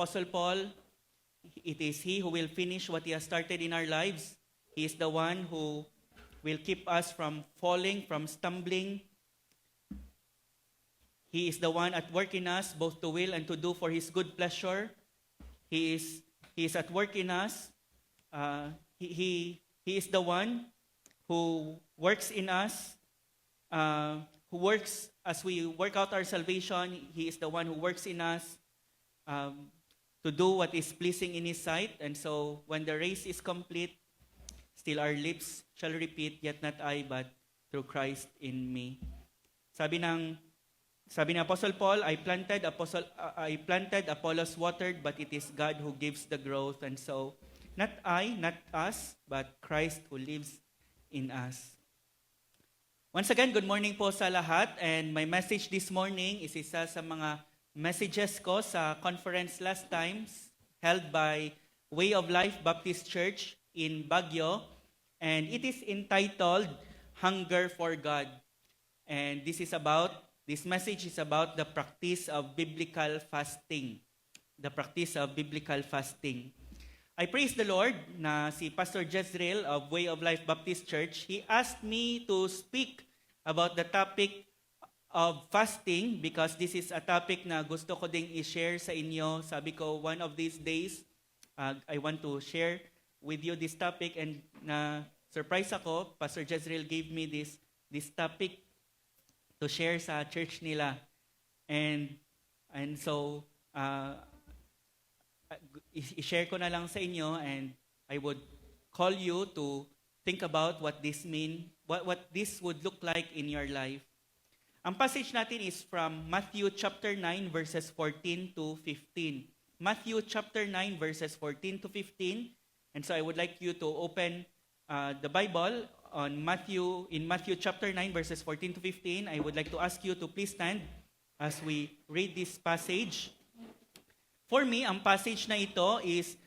Apostle Paul, it is he who will finish what he has started in our lives. He is the one who will keep us from falling, from stumbling. He is the one at work in us, both to will and to do for his good pleasure. He is at work in us. He is the one who works in us, who works as we work out our salvation. He is the one who works in us to do what is pleasing in His sight. And so when the race is complete, still our lips shall repeat, "Yet not I, but through Christ in me." Sabi ni Apostle Paul, I planted, Apollos watered, but it is God who gives the growth. And so, not I, not us, but Christ who lives in us. Once again, good morning po sa lahat. And my message this morning is isa sa mga messages ko sa conference last times held by Way of Life Baptist Church in Baguio. And it is entitled, Hunger for God. And this message is about the practice of biblical fasting. The practice of biblical fasting. I praise the Lord na si Pastor Jezreel of Way of Life Baptist Church, he asked me to speak about the topic of fasting because this is a topic na gusto ko ding i-share sa inyo. Sabi ko, one of these days, I want to share with you this topic, and na surprise ako, Pastor Jezreel gave me this topic to share sa church nila. And so, i-share ko na lang sa inyo, and I would call you to think about what this would look like in your life. Ang passage natin is from Matthew chapter 9 verses 14 to 15. Matthew chapter 9 verses 14 to 15. And so I would like you to open the Bible in Matthew chapter 9 verses 14 to 15. I would like to ask you to please stand as we read this passage. For me, ang passage na ito is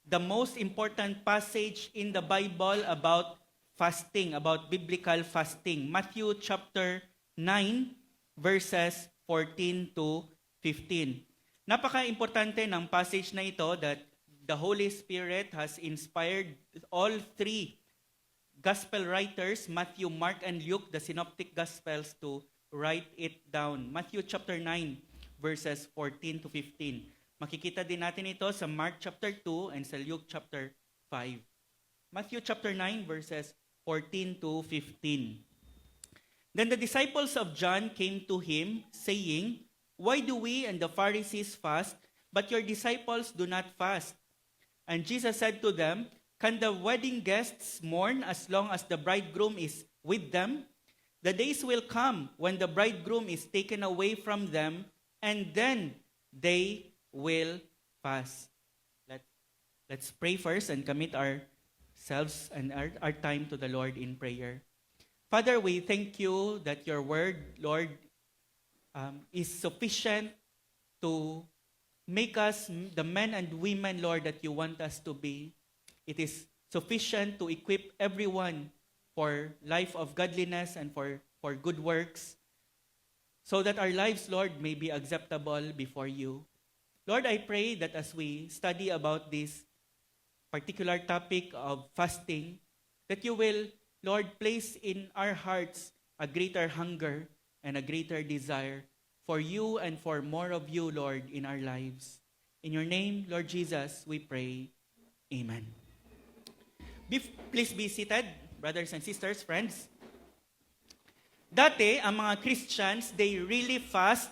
the most important passage in the Bible about fasting, about biblical fasting. Matthew chapter 9 verses 14 to 15. Napaka-importante ng passage na ito that the Holy Spirit has inspired all three gospel writers, Matthew, Mark, and Luke, the synoptic gospels, to write it down. Matthew chapter 9 verses 14 to 15. Makikita din natin ito sa Mark chapter 2 and sa Luke chapter 5. Matthew chapter 9 verses 14 to 15. Then the disciples of John came to him, saying, "Why do we and the Pharisees fast, but your disciples do not fast?" And Jesus said to them, "Can the wedding guests mourn as long as the bridegroom is with them? The days will come when the bridegroom is taken away from them, and then they will fast." Let's pray first and commit ourselves and our time to the Lord in prayer. Father, we thank you that your word, Lord, is sufficient to make us the men and women, Lord, that you want us to be. It is sufficient to equip everyone for life of godliness and for good works, so that our lives, Lord, may be acceptable before you. Lord, I pray that as we study about this particular topic of fasting, that you will, Lord, place in our hearts a greater hunger and a greater desire for you and for more of you, Lord, in our lives. In your name, Lord Jesus, we pray. Amen. Please be seated, brothers and sisters, friends. Dati, ang mga Christians, they really fast,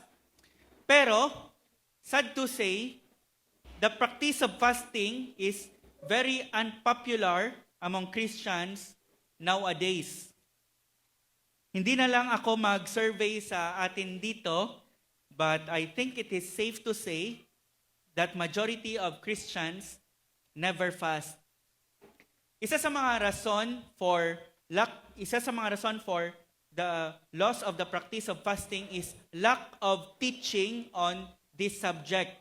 pero, sad to say, the practice of fasting is very unpopular among Christians nowadays. Hindi na lang ako mag-survey sa atin dito, but I think it is safe to say that majority of Christians never fast. Isa sa mga rason for the loss of the practice of fasting is lack of teaching on this subject.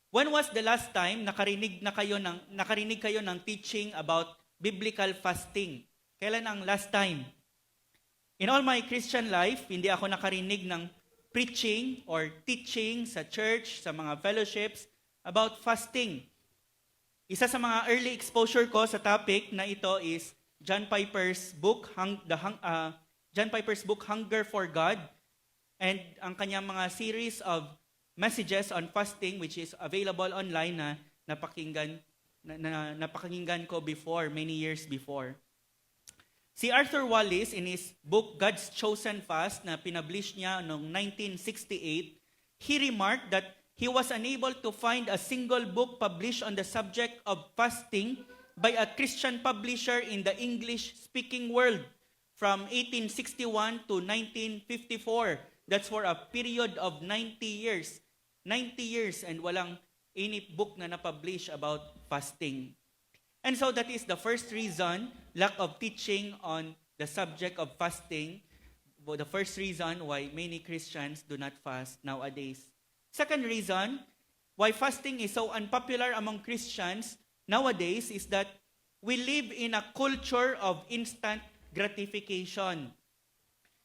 When was the last time nakarinig kayo ng teaching about biblical fasting? Kailan ang last time? In all my Christian life, hindi ako nakarinig ng preaching or teaching sa church, sa mga fellowships about fasting. Isa sa mga early exposure ko sa topic na ito is John Piper's book, Hunger for God, and ang kanyang mga series of messages on fasting which is available online na napakinggan ko before, many years before. Si Arthur Wallis, in his book God's Chosen Fast na pinablish niya noong 1968, he remarked that he was unable to find a single book published on the subject of fasting by a Christian publisher in the English-speaking world from 1861 to 1954. That's for a period of 90 years. 90 years and walang any book na na-publish about fasting. And so that is the first reason, lack of teaching on the subject of fasting. The first reason why many Christians do not fast nowadays. Second reason why fasting is so unpopular among Christians nowadays is that we live in a culture of instant gratification.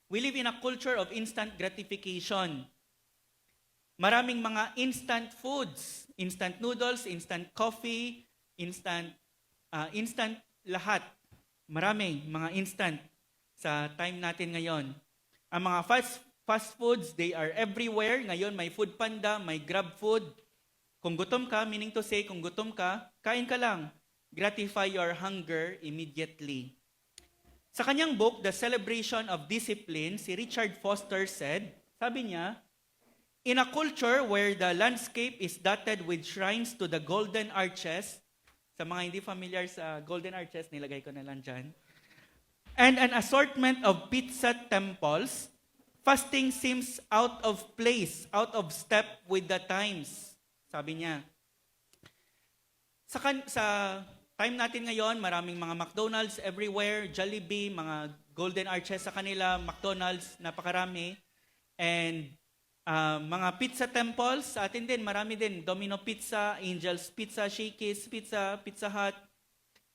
We live in a culture of instant gratification. Maraming mga instant foods, instant noodles, instant coffee, instant lahat. Maraming mga instant sa time natin ngayon. Ang mga fast foods, they are everywhere. Ngayon may Food Panda, may Grab Food. Kung gutom ka, meaning to say, kung gutom ka, kain ka lang. Gratify your hunger immediately. Sa kanyang book, The Celebration of Discipline, si Richard Foster said, sabi niya, in a culture where the landscape is dotted with shrines to the golden arches, sa mga hindi familiar sa golden arches, nilagay ko na lang dyan, and an assortment of pizza temples, fasting seems out of place, out of step with the times. Sabi niya. Sa time natin ngayon, maraming mga McDonald's everywhere, Jollibee, mga golden arches sa kanila, McDonald's, napakarami. And mga pizza temples, sa atin din, marami din. Domino Pizza, Angel's Pizza, Shakey's Pizza, Pizza Hut.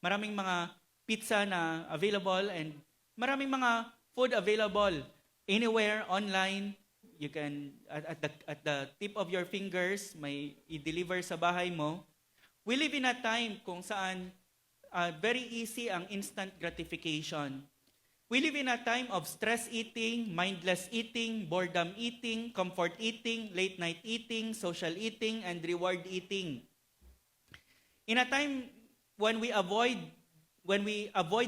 Maraming mga pizza na available and maraming mga food available. Anywhere, online, you can, at the tip of your fingers, may i-deliver sa bahay mo. We live in a time kung saan very easy ang instant gratification. We live in a time of stress eating, mindless eating, boredom eating, comfort eating, late night eating, social eating, and reward eating. In a time when we avoid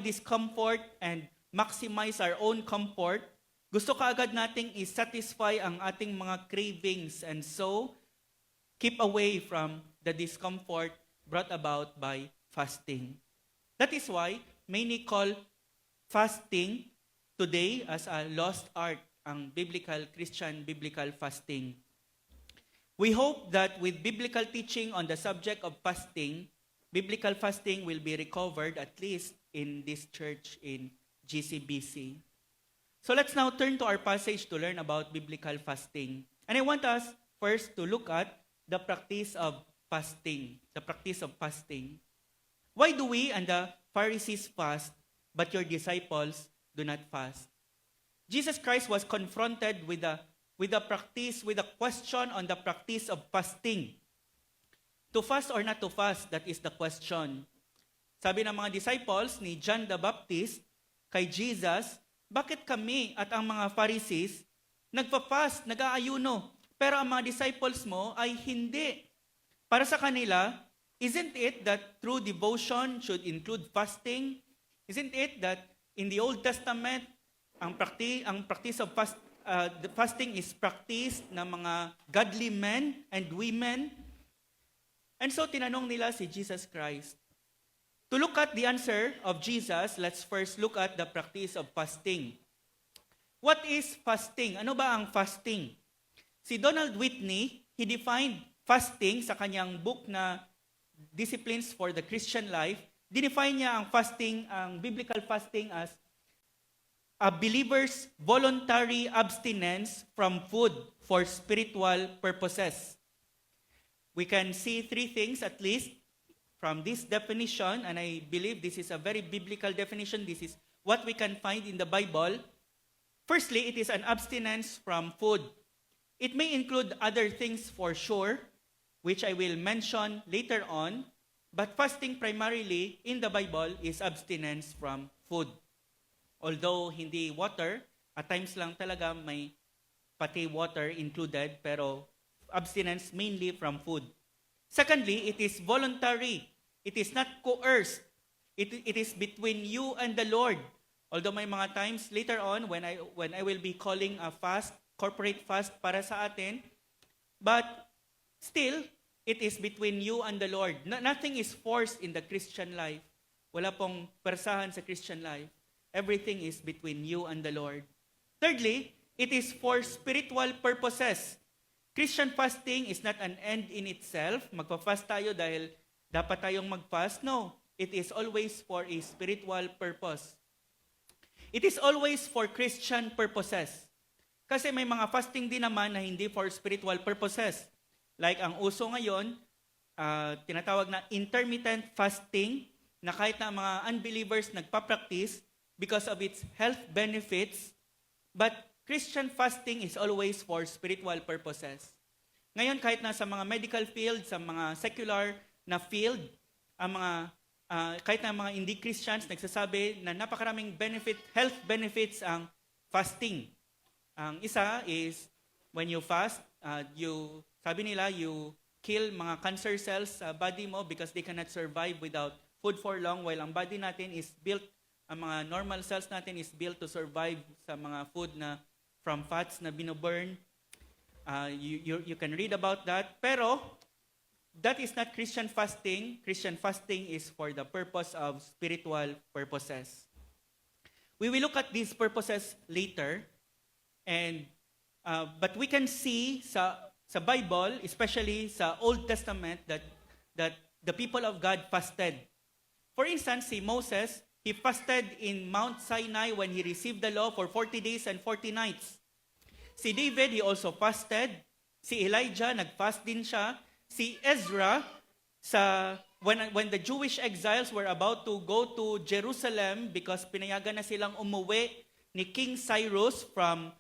discomfort and maximize our own comfort, gusto kaagad nating i-satisfy ang ating mga cravings and so keep away from the discomfort brought about by fasting. That is why many call fasting today as a lost art, ang Christian biblical fasting. We hope that with biblical teaching on the subject of fasting, biblical fasting will be recovered at least in this church in GCBC. So let's now turn to our passage to learn about biblical fasting. And I want us first to look at the practice of fasting. The practice of fasting. Why do we and the Pharisees fast, but your disciples do not fast? Jesus Christ was confronted with a question on the practice of fasting. To fast or not to fast, that is the question. Sabi ng mga disciples ni John the Baptist kay Jesus, bakit kami at ang mga Pharisees nagpa-fast, nag-aayuno, pero ang mga disciples mo ay hindi? Para sa kanila, isn't it that true devotion should include fasting? Isn't it that in the Old Testament, ang practice of fasting is practiced ng mga godly men and women? And so tinanong nila si Jesus Christ. To look at the answer of Jesus, let's first look at the practice of fasting. What is fasting? Ano ba ang fasting? Si Donald Whitney, he defined fasting sa kanyang book na Disciplines for the Christian Life. Dinefine niya ang biblical fasting as a believer's voluntary abstinence from food for spiritual purposes. We can see three things at least from this definition, and I believe this is a very biblical definition. This is what we can find in the Bible. Firstly, it is an abstinence from food. It may include other things for sure, which I will mention later on, but fasting primarily in the Bible is abstinence from food. Although hindi water, at times lang talaga may pati water included, pero abstinence mainly from food. Secondly, it is voluntary. It is not coerced. It is between you and the Lord. Although may mga times later on when I will be calling a fast, corporate fast para sa atin, but still, it is between you and the Lord. Nothing is forced in the Christian life. Wala pong persahan sa Christian life. Everything is between you and the Lord. Thirdly, it is for spiritual purposes. Christian fasting is not an end in itself. Magpa-fast tayo dahil dapat tayong mag-fast. No, it is always for a spiritual purpose. It is always for Christian purposes. Kasi may mga fasting din naman na hindi for spiritual purposes. Like ang uso ngayon, tinatawag na intermittent fasting, na kahit na mga unbelievers nagpa-practice because of its health benefits, but Christian fasting is always for spiritual purposes. Ngayon, kahit na sa mga medical field, sa mga secular na field, ang mga kahit na mga hindi Christians nagsasabi na napakaraming health benefits ang fasting. Ang isa is when you fast, sabi nila, you kill mga cancer cells sa body mo because they cannot survive without food for long, while ang body natin is built, ang mga normal cells natin is built to survive sa mga food na from fats na binoburn. You can read about that. Pero, that is not Christian fasting. Christian fasting is for the purpose of spiritual purposes. We will look at these purposes later. But we can see sa Bible, especially sa Old Testament, that the people of God fasted. For instance, si Moses, he fasted in Mount Sinai when he received the law for 40 days and 40 nights. Si David, he also fasted. Si Elijah, nagfast din siya. Si Ezra, when the Jewish exiles were about to go to Jerusalem because pinayagan na silang umuwi ni King Cyrus from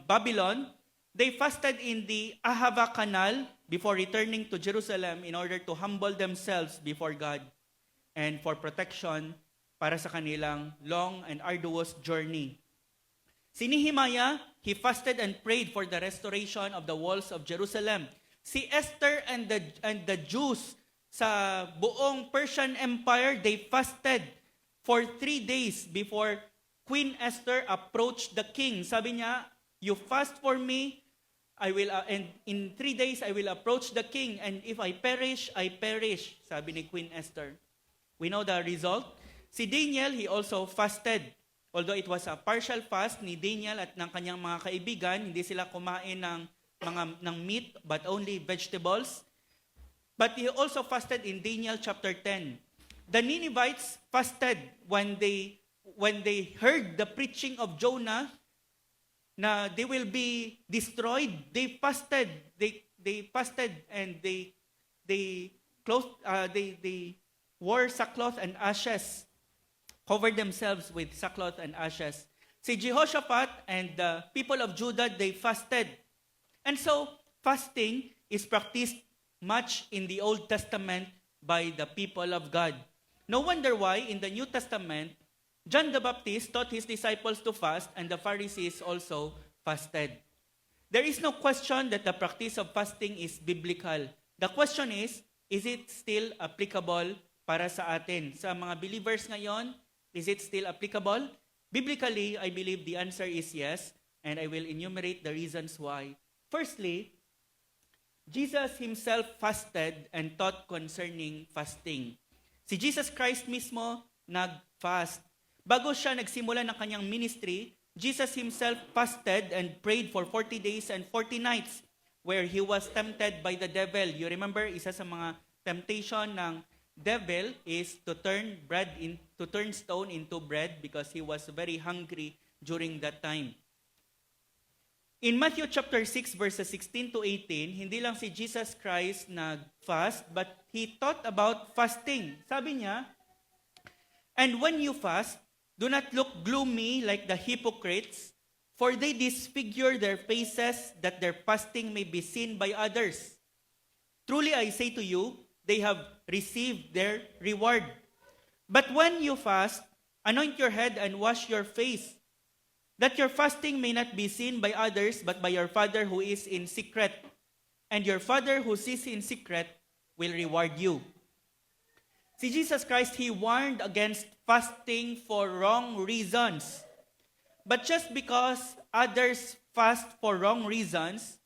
Babylon, they fasted in the Ahava Canal before returning to Jerusalem in order to humble themselves before God and for protection para sa kanilang long and arduous journey. Si Nehemiah, he fasted and prayed for the restoration of the walls of Jerusalem. Si Esther and the Jews sa buong Persian Empire, they fasted for 3 days before Queen Esther approached the king. Sabi niya, you fast for me, and in 3 days I will approach the king, and if I perish, I perish. Sabi ni Queen Esther. We know the result. Si Daniel, he also fasted. Although it was a partial fast ni Daniel at ng kanyang mga kaibigan, hindi sila kumain ng meat, but only vegetables. But he also fasted in Daniel chapter 10. The Ninevites fasted when they heard the preaching of Jonah na they will be destroyed. They fasted. They fasted and they wore sackcloth and ashes, covered themselves with sackcloth and ashes. Si Jehoshaphat and the people of Judah, they fasted. And so, fasting is practiced much in the Old Testament by the people of God. No wonder why in the New Testament, John the Baptist taught his disciples to fast, and the Pharisees also fasted. There is no question that the practice of fasting is biblical. The question is it still applicable para sa atin? Sa mga believers ngayon, is it still applicable? Biblically, I believe the answer is yes, and I will enumerate the reasons why. Firstly, Jesus himself fasted and taught concerning fasting. Si Jesus Christ mismo nag-fast. Bago siya nagsimula ng kanyang ministry, Jesus himself fasted and prayed for 40 days and 40 nights where he was tempted by the devil. You remember, isa sa mga temptation ng devil is to turn stone into bread because he was very hungry during that time. In Matthew chapter 6 verses 16 to 18, hindi lang si Jesus Christ nag-fast, but he taught about fasting. Sabi niya, "And when you fast, do not look gloomy like the hypocrites, For they disfigure their faces that their fasting may be seen by others. Truly I say to you, they have received their reward. But when you fast, anoint your head and wash your face, that your fasting may not be seen by others, but by your Father who is in secret. And your Father who sees in secret will reward you. Si Jesus Christ, He warned against fasting for wrong reasons. But just because others fast for wrong reasons,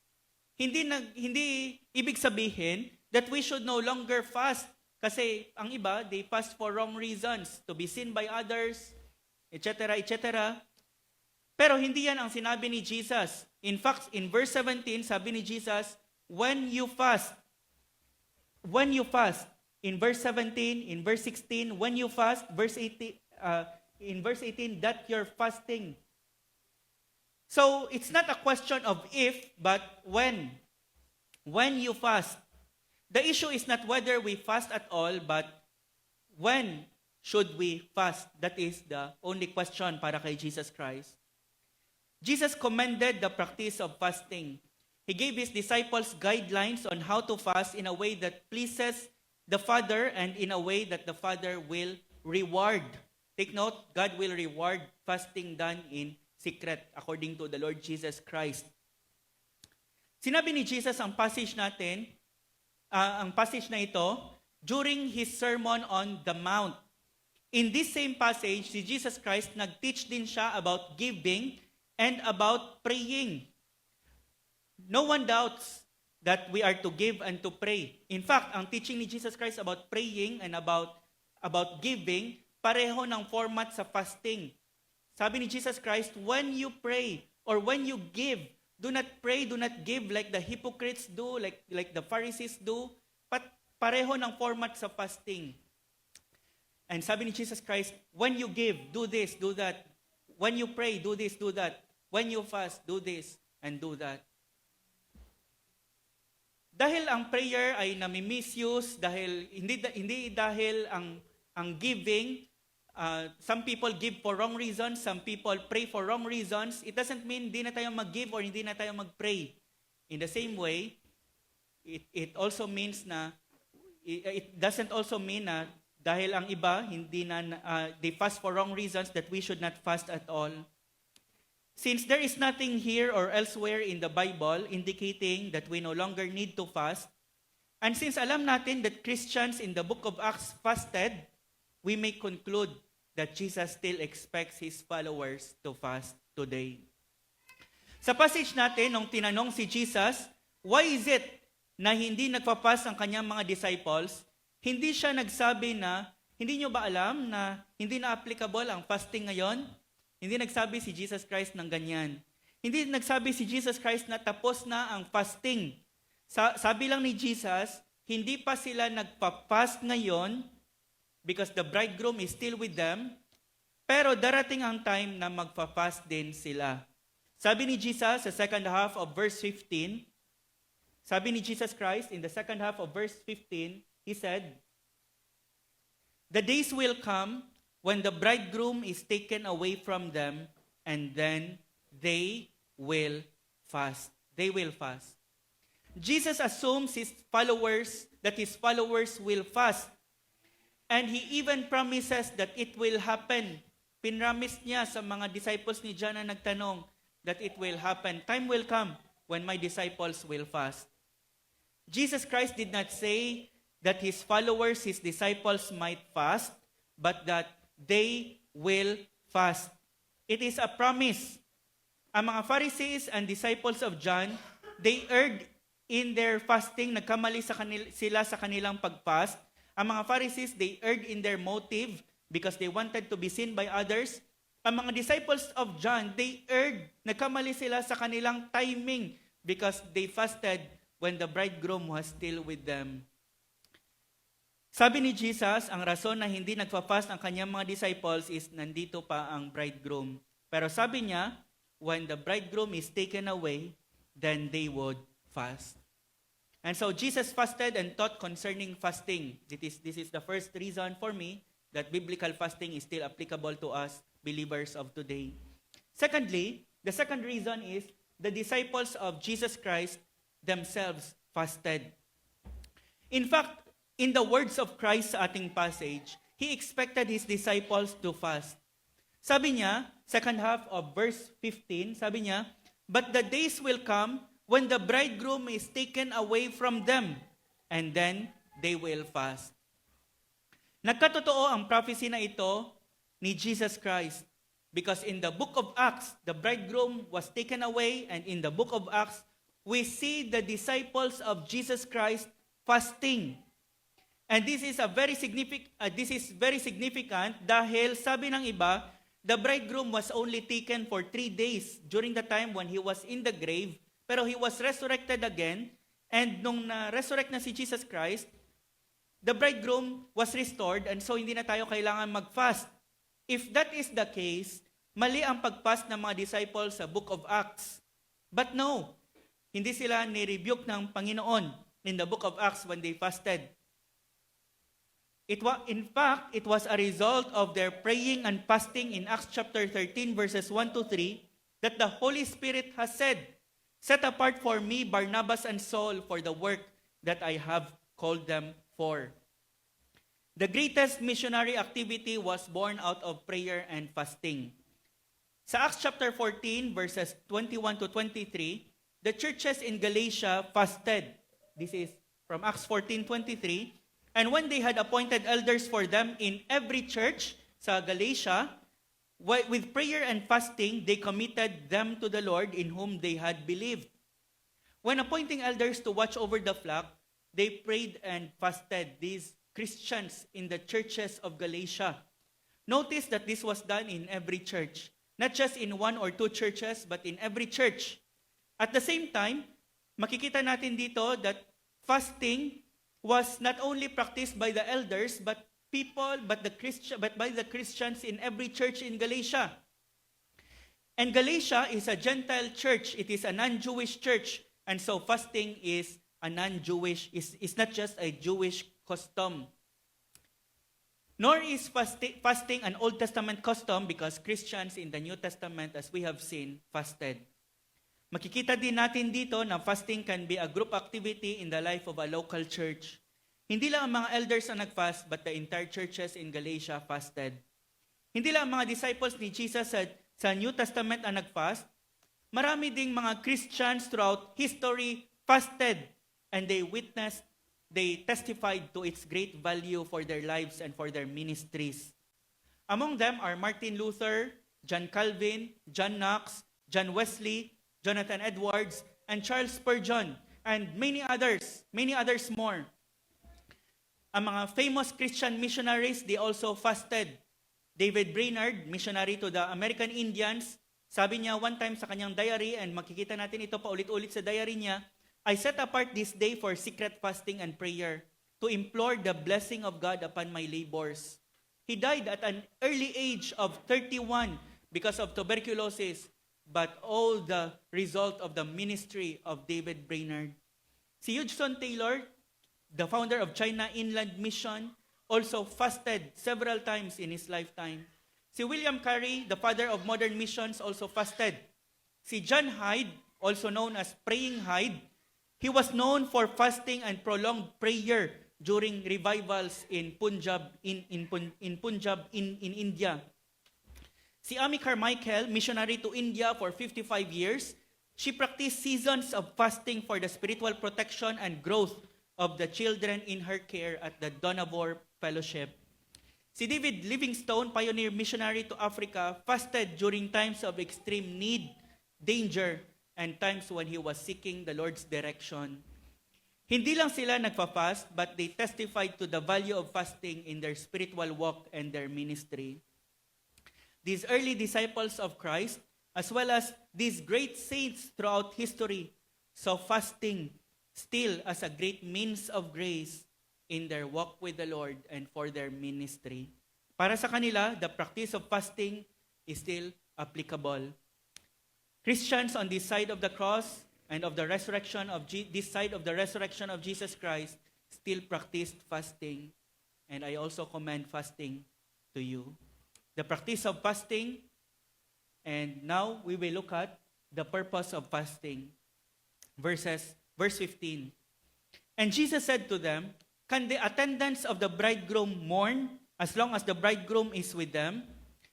hindi ibig sabihin that we should no longer fast. Kasi ang iba, they fast for wrong reasons, to be seen by others, etc., etc. Pero hindi yan ang sinabi ni Jesus. In fact, in verse 17, sabi ni Jesus, when you fast, in verse 17, in verse 16, when you fast, in verse 18, that you're fasting. So, it's not a question of if, but when. When you fast. The issue is not whether we fast at all, but when should we fast? That is the only question para kay Jesus Christ. Jesus commended the practice of fasting. He gave His disciples guidelines on how to fast in a way that pleases the Father and in a way that the Father will reward. Take note, God will reward fasting done in secret according to the Lord Jesus Christ. Sinabi ni Jesus ang passage natin, ang passage na ito, during His Sermon on the Mount. In this same passage, si Jesus Christ nag-teach din siya about giving and about praying. No one doubts that we are to give and to pray. In fact, ang teaching ni Jesus Christ about praying and about giving, pareho ng format sa fasting. Sabi ni Jesus Christ, when you pray or when you give, do not pray, do not give like the hypocrites do, like the Pharisees do, but pareho ng format sa fasting. And sabi ni Jesus Christ, when you give, do this, do that. When you pray, do this, do that. When you fast, do this and do that. Dahil ang prayer ay nami-misuse, dahil hindi dahil ang giving, some people give for wrong reasons, some people pray for wrong reasons, it doesn't mean hindi na tayo mag-give or hindi na tayo mag-pray. In the same way, it also means na, it doesn't also mean na dahil ang iba, they fast for wrong reasons, that we should not fast at all. Since there is nothing here or elsewhere in the Bible indicating that we no longer need to fast, and since alam natin that Christians in the book of Acts fasted, we may conclude that Jesus still expects His followers to fast today. Sa passage natin, nung tinanong si Jesus, why is it na hindi nagpa-fast ang kanyang mga disciples, hindi siya nagsabi na, hindi nyo ba alam na hindi na applicable ang fasting ngayon? Hindi nagsabi si Jesus Christ ng ganyan. Hindi nagsabi si Jesus Christ na tapos na ang fasting. Sabi lang ni Jesus, hindi pa sila nagpa-fast ngayon because the bridegroom is still with them, pero darating ang time na magpa-fast din sila. Sabi ni Jesus sa second half of verse 15, sabi ni Jesus Christ in the second half of verse 15, He said, the days will come when the bridegroom is taken away from them, and then they will fast. They will fast. Jesus assumes that His followers will fast. And He even promises that it will happen. Pinramis niya sa mga disciples ni John na nagtanong that it will happen. Time will come when my disciples will fast. Jesus Christ did not say that His followers, His disciples might fast, but that they will fast. It is a promise. Ang mga Pharisees and disciples of John, they erred in their fasting. Nagkamali sila sa kanilang pag-fast. Ang mga Pharisees, they erred in their motive because they wanted to be seen by others. Ang mga disciples of John, they erred. Nagkamali sila sa kanilang timing because they fasted when the bridegroom was still with them. Sabi ni Jesus, ang rason na hindi nagpa-fast ang kanyang mga disciples is nandito pa ang bridegroom. Pero sabi niya, when the bridegroom is taken away, then they would fast. And so Jesus fasted and taught concerning fasting. This is the first reason for me that biblical fasting is still applicable to us believers of today. Secondly, The second reason is the disciples of Jesus Christ themselves fasted. In fact, in the words of Christ sa ating passage, He expected His disciples to fast. Sabi niya, second half of verse 15, sabi niya, "But the days will come when the bridegroom is taken away from them, and then they will fast." Nagkatotoo ang prophecy na ito ni Jesus Christ. Because in the book of Acts, the bridegroom was taken away, and in the book of Acts, we see the disciples of Jesus Christ fasting. And this is very significant dahil sabi ng iba, the bridegroom was only taken for 3 days during the time when he was in the grave, pero he was resurrected again, and nung na-resurrect na si Jesus Christ, the bridegroom was restored, and so hindi na tayo kailangan mag-fast. If that is the case, mali ang pag-fast ng mga disciples sa book of Acts. But no, hindi sila ni-rebuke ng Panginoon in the book of Acts when they fasted. In fact, it was a result of their praying and fasting in Acts chapter 13 verses 1 to 3 that the Holy Spirit has said, "Set apart for me Barnabas and Saul for the work that I have called them for." The greatest missionary activity was born out of prayer and fasting. Sa Acts chapter 14 verses 21 to 23, the churches in Galatia fasted. This is from Acts 14:23. And when they had appointed elders for them in every church sa Galatia, with prayer and fasting, they committed them to the Lord in whom they had believed. When appointing elders to watch over the flock, they prayed and fasted, these Christians in the churches of Galatia. Notice that this was done in every church, not just in 1 or 2 churches, but in every church. At the same time, makikita natin dito that fasting was not only practiced by the elders, but by the Christians in every church in Galatia. And Galatia is a Gentile church. It is a non-Jewish church. And so fasting is a non-Jewish, is not just a Jewish custom. Nor is fasting an Old Testament custom, because Christians in the New Testament, as we have seen, fasted. Makikita din natin dito na fasting can be a group activity in the life of a local church. Hindi lang ang mga elders ang nag-fast, but the entire churches in Galatia fasted. Hindi lang ang mga disciples ni Jesus sa New Testament ang nag-fast. Marami ding mga Christians throughout history fasted, and they testified to its great value for their lives and for their ministries. Among them are Martin Luther, John Calvin, John Knox, John Wesley, Jonathan Edwards, and Charles Spurgeon, and many others more. Ang mga famous Christian missionaries, they also fasted. David Brainerd, missionary to the American Indians, sabi niya one time sa kanyang diary, and makikita natin ito pa ulit-ulit sa diary niya, "I set apart this day for secret fasting and prayer to implore the blessing of God upon my labors." He died at an early age of 31 because of tuberculosis, but all the result of the ministry of David Brainerd. Si Hudson Taylor, the founder of China Inland Mission, also fasted several times in his lifetime. Si William Carey, the father of modern missions, also fasted. Si John Hyde, also known as Praying Hyde, he was known for fasting and prolonged prayer during revivals in Punjab, in India. Si Amy Carmichael, missionary to India for 55 years, she practiced seasons of fasting for the spiritual protection and growth of the children in her care at the Dohnavur Fellowship. Si David Livingstone, pioneer missionary to Africa, fasted during times of extreme need, danger, and times when he was seeking the Lord's direction. Hindi lang sila nagpa-fast, but they testified to the value of fasting in their spiritual walk and their ministry. These early disciples of Christ, as well as these great saints throughout history, saw fasting still as a great means of grace in their walk with the Lord and for their ministry. Para sa kanila, the practice of fasting is still applicable. Christians on this side of the cross and of the resurrection of this side of the resurrection of Jesus Christ still practiced fasting, and I also commend fasting to you. The practice of fasting And now we will look at the purpose of fasting. Verse 15. And Jesus said to them, "Can the attendants of the bridegroom mourn as long as the bridegroom is with them?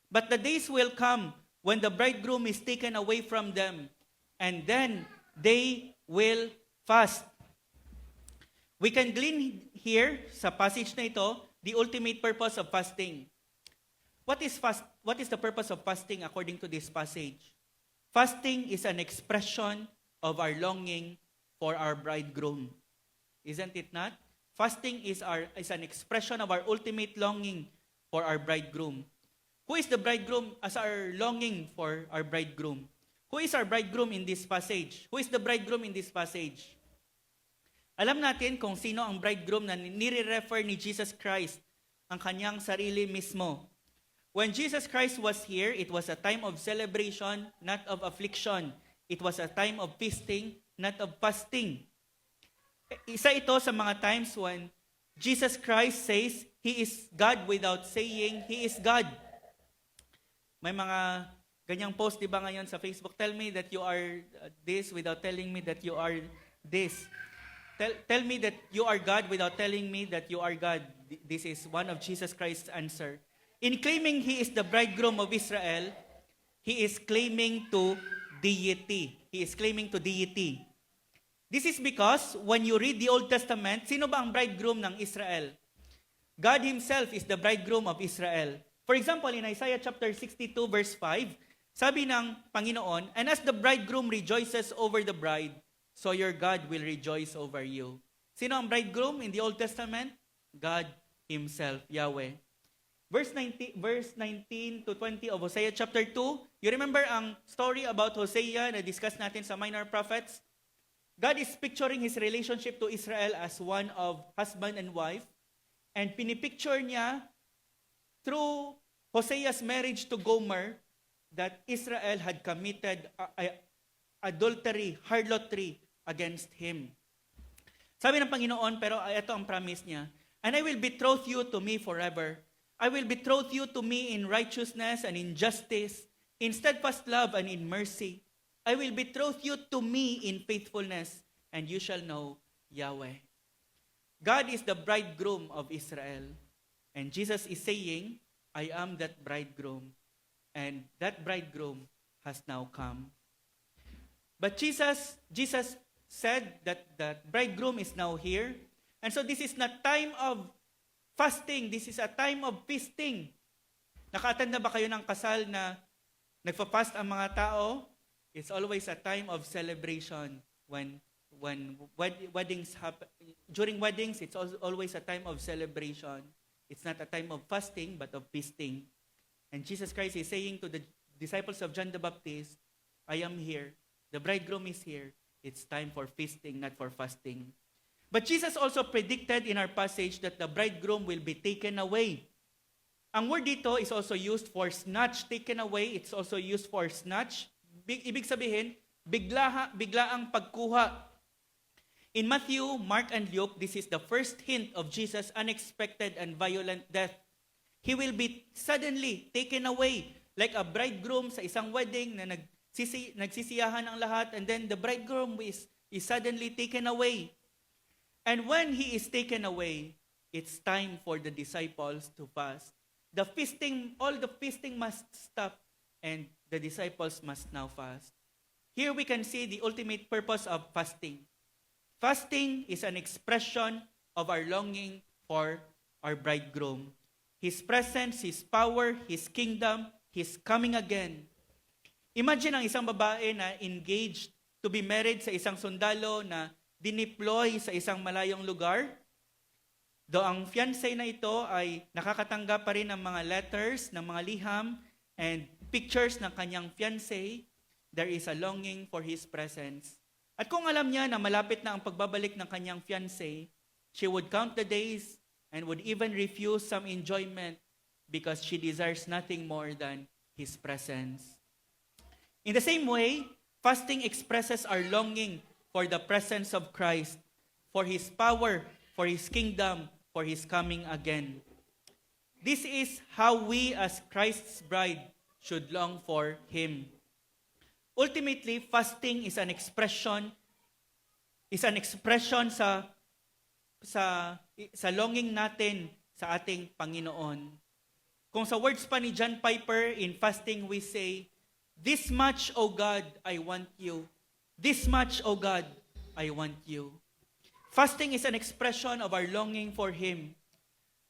But the days will come when the bridegroom is taken away from them, and then they will fast." We can glean here sa passage na ito the ultimate purpose of fasting. What is the purpose of fasting according to this passage? Fasting is an expression of our longing for our bridegroom. Isn't it not? Fasting is an expression of our ultimate longing for our bridegroom. Who is the bridegroom as our longing for our bridegroom? Who is our bridegroom in this passage? Who is the bridegroom in this passage? Alam natin kung sino ang bridegroom na nire-refer ni Jesus Christ, ang kanyang sarili mismo. When Jesus Christ was here, it was a time of celebration, not of affliction. It was a time of feasting, not of fasting. Isa ito sa mga times when Jesus Christ says, He is God without saying He is God. May mga ganyang post, di ba ngayon sa Facebook, tell me that you are this without telling me that you are this. Tell me that you are God without telling me that you are God. This is one of Jesus Christ's answer. In claiming He is the bridegroom of Israel, He is claiming to deity. He is claiming to deity. This is because when you read the Old Testament, sino ba ang bridegroom ng Israel? God Himself is the bridegroom of Israel. For example, in Isaiah chapter 62 verse 5, sabi ng Panginoon, "And as the bridegroom rejoices over the bride, so your God will rejoice over you." Sino ang bridegroom in the Old Testament? God Himself, Yahweh. Verse 19 to 20 of Hosea chapter 2, you remember ang story about Hosea na discuss natin sa Minor Prophets? God is picturing His relationship to Israel as one of husband and wife, and pinipicture niya through Hosea's marriage to Gomer that Israel had committed adultery, harlotry against him. Sabi ng Panginoon, pero ito ang promise niya, "And I will betroth you to me forever. I will betroth you to me in righteousness and in justice, in steadfast love and in mercy. I will betroth you to me in faithfulness, and you shall know Yahweh." God is the bridegroom of Israel. And Jesus is saying, "I am that bridegroom." And that bridegroom has now come. But Jesus said that the bridegroom is now here. And so this is not time of fasting. This is a time of feasting. Naka-attend na ba kayo ng kasal na nagpa-fast ang mga tao? It's always a time of celebration when weddings happen. During weddings, it's always a time of celebration. It's not a time of fasting, but of feasting. And Jesus Christ is saying to the disciples of John the Baptist, "I am here. The bridegroom is here. It's time for feasting, not for fasting." But Jesus also predicted in our passage that the bridegroom will be taken away. Ang word dito is also used for snatch, taken away. It's also used for snatch. Ibig sabihin, biglaang pagkuha. In Matthew, Mark, and Luke, this is the first hint of Jesus' unexpected and violent death. He will be suddenly taken away like a bridegroom sa isang wedding na nagsisiyahan ang lahat, and then the bridegroom is suddenly taken away. And when He is taken away, it's time for the disciples to fast. All the feasting must stop, and the disciples must now fast. Here we can see the ultimate purpose of fasting. Fasting is an expression of our longing for our bridegroom. His presence, His power, His kingdom, His coming again. Imagine ang isang babae na engaged to be married sa isang sundalo na dineploy sa isang malayong lugar. Though ang fiancé na ito ay nakakatanggap pa rin ng mga letters, ng mga liham, and pictures ng kanyang fiancé, there is a longing for his presence. At kung alam niya na malapit na ang pagbabalik ng kanyang fiancé, she would count the days and would even refuse some enjoyment because she desires nothing more than his presence. In the same way, fasting expresses our longing for the presence of Christ, for His power, for His kingdom, for His coming again. This is how we as Christ's bride should long for Him. Ultimately, fasting is an expression sa longing natin sa ating Panginoon. Kung sa words pa ni John Piper, in fasting we say, "This much, O God, I want you. This much, O God, I want you." Fasting is an expression of our longing for Him.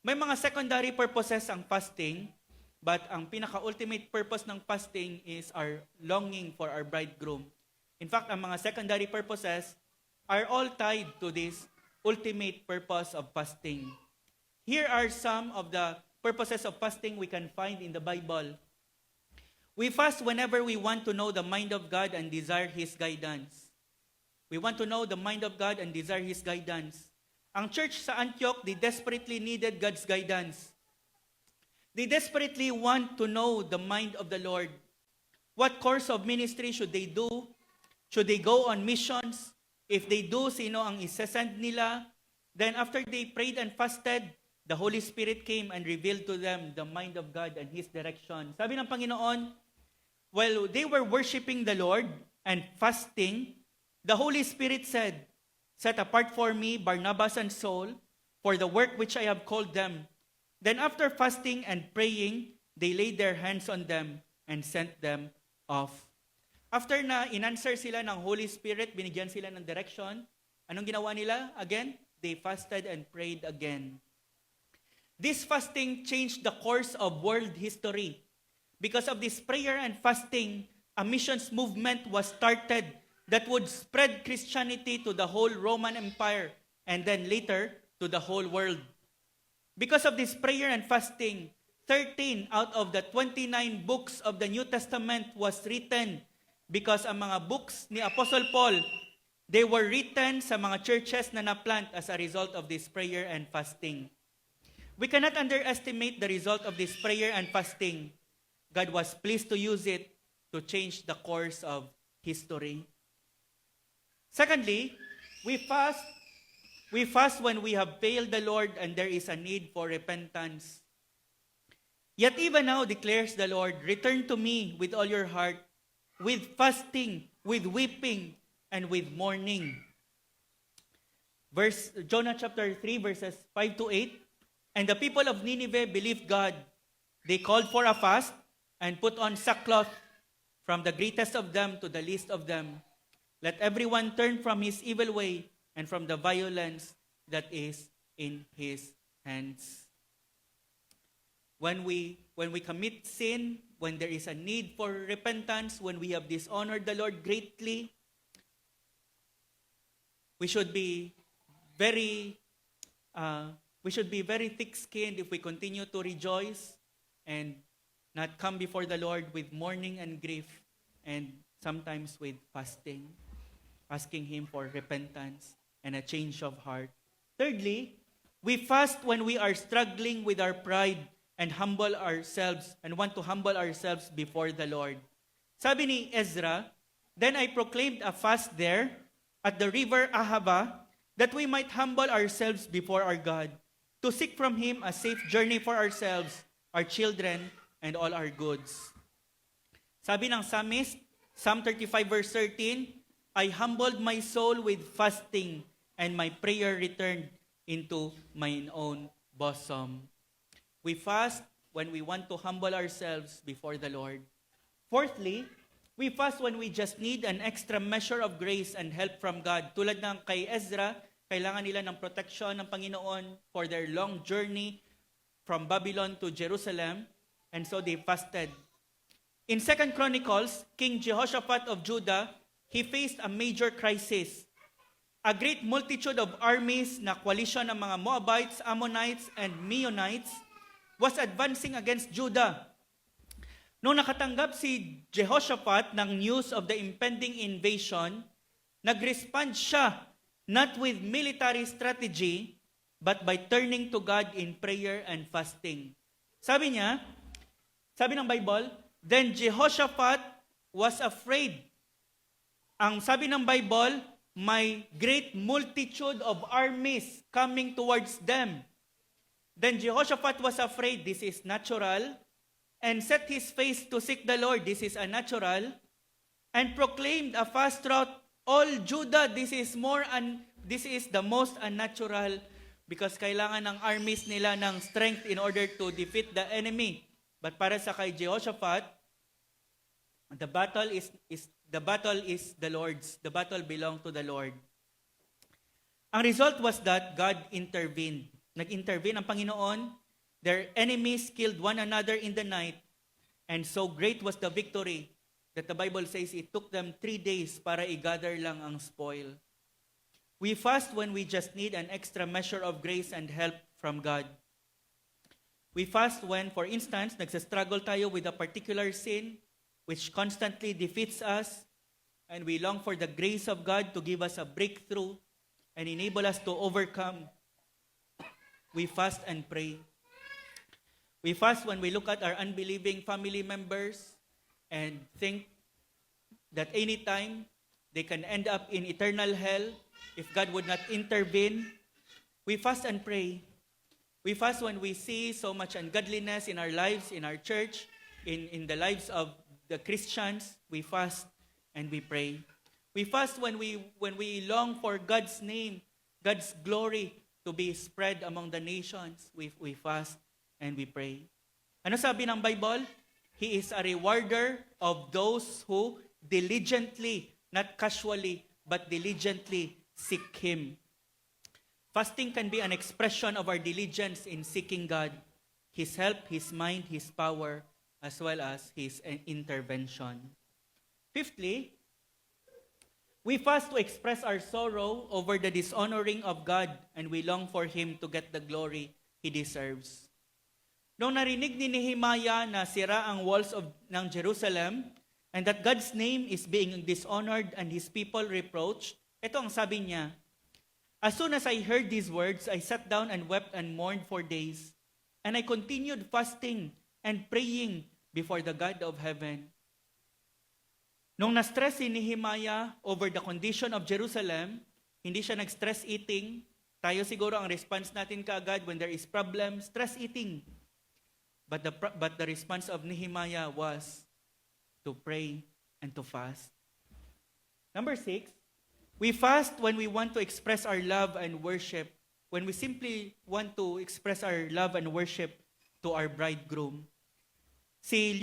May mga secondary purposes ang fasting, but ang pinaka-ultimate purpose ng fasting is our longing for our bridegroom. In fact, ang mga secondary purposes are all tied to this ultimate purpose of fasting. Here are some of the purposes of fasting we can find in the Bible. We fast whenever we want to know the mind of God and desire His guidance. We want to know the mind of God and desire His guidance. Ang church sa Antioch, they desperately needed God's guidance. They desperately want to know the mind of the Lord. What course of ministry should they do? Should they go on missions? If they do, sino ang isesend nila? Then after they prayed and fasted, the Holy Spirit came and revealed to them the mind of God and His direction. Sabi ng Panginoon, while they were worshiping the Lord and fasting, the Holy Spirit said, "Set apart for me Barnabas and Saul for the work which I have called them." Then after fasting and praying, they laid their hands on them and sent them off. After na inanswer sila ng Holy Spirit, binigyan sila ng direction, anong ginawa nila? Again, they fasted and prayed again. This fasting changed the course of world history. Because of this prayer and fasting, a missions movement was started that would spread Christianity to the whole Roman Empire and then later to the whole world. Because of this prayer and fasting, 13 out of the 29 books of the New Testament was written because ang mga books ni Apostle Paul, they were written sa mga churches na naplant as a result of this prayer and fasting. We cannot underestimate the result of this prayer and fasting. God was pleased to use it to change the course of history. Secondly, we fast when we have failed the Lord and there is a need for repentance. Yet even now, declares the Lord, return to me with all your heart, with fasting, with weeping, and with mourning. Jonah chapter 3, verses 5 to 8. And the people of Nineveh believed God. They called for a fast and put on sackcloth, from the greatest of them to the least of them. Let everyone turn from his evil way and from the violence that is in his hands. When we commit sin, when there is a need for repentance, when we have dishonored the Lord greatly, we should be very thick-skinned if we continue to rejoice and not come before the Lord with mourning and grief, and sometimes with fasting, asking Him for repentance and a change of heart. Thirdly, we fast when we are struggling with our pride and humble ourselves and want to humble ourselves before the Lord. Sabi ni Ezra, then I proclaimed a fast there at the river Ahava, that we might humble ourselves before our God, to seek from Him a safe journey for ourselves, our children, and all our goods. Sabi ng psalmist, Psalm 35 verse 13, I humbled my soul with fasting, and my prayer returned into mine own bosom. We fast when we want to humble ourselves before the Lord. Fourthly, we fast when we just need an extra measure of grace and help from God. Tulad ng kay Ezra, kailangan nila ng protection ng Panginoon for their long journey from Babylon to Jerusalem, and so they fasted. In 2 Chronicles, King Jehoshaphat of Judah, he faced a major crisis. A great multitude of armies na coalition ng mga Moabites, Ammonites, and Meunites was advancing against Judah. Nung nakatanggap si Jehoshaphat ng news of the impending invasion, nag-respond siya not with military strategy, but by turning to God in prayer and fasting. Sabi ng Bible, then Jehoshaphat was afraid. Ang sabi ng Bible, may great multitude of armies coming towards them. Then Jehoshaphat was afraid. This is natural. and set his face to seek the Lord. This is a natural. And proclaimed a fast throughout all Judah. This is the most unnatural because kailangan ng armies nila ng strength in order to defeat the enemy. But para sa kay Jehoshaphat, the battle is the Lord's. The battle belongs to the Lord. Ang result was that God intervened. Nag-intervene ang Panginoon. Their enemies killed one another in the night. And so great was the victory that the Bible says it took them 3 days para i-gather lang ang spoil. We fast when we just need an extra measure of grace and help from God. We fast when, for instance, nagsastruggle tayo with a particular sin which constantly defeats us, and we long for the grace of God to give us a breakthrough and enable us to overcome. We fast and pray. We fast when we look at our unbelieving family members and think that anytime they can end up in eternal hell if God would not intervene. We fast and pray. We fast when we see so much ungodliness in our lives, in our church, in the lives of the Christians. We fast and we pray. We fast when we long for God's name, God's glory to be spread among the nations. We fast and we pray. Ano sabi ng Bible? He is a rewarder of those who diligently, not casually, but diligently seek Him. Fasting can be an expression of our diligence in seeking God, His help, His mind, His power, as well as His intervention. Fifthly, we fast to express our sorrow over the dishonoring of God, and we long for Him to get the glory He deserves. Nung narinig ni Nehemiah na sira ang walls ng Jerusalem and that God's name is being dishonored and His people reproached, ito ang sabi niya, "As soon as I heard these words, I sat down and wept and mourned for days. And I continued fasting and praying before the God of heaven." Nung na-stress si Nehemiah over the condition of Jerusalem, hindi siya nag-stress eating. Tayo siguro ang response natin kaagad when there is problem, stress eating. But the response of Nehemiah was to pray and to fast. Number 6, we fast when we want to express our love and worship, when we simply want to express our love and worship to our bridegroom. Si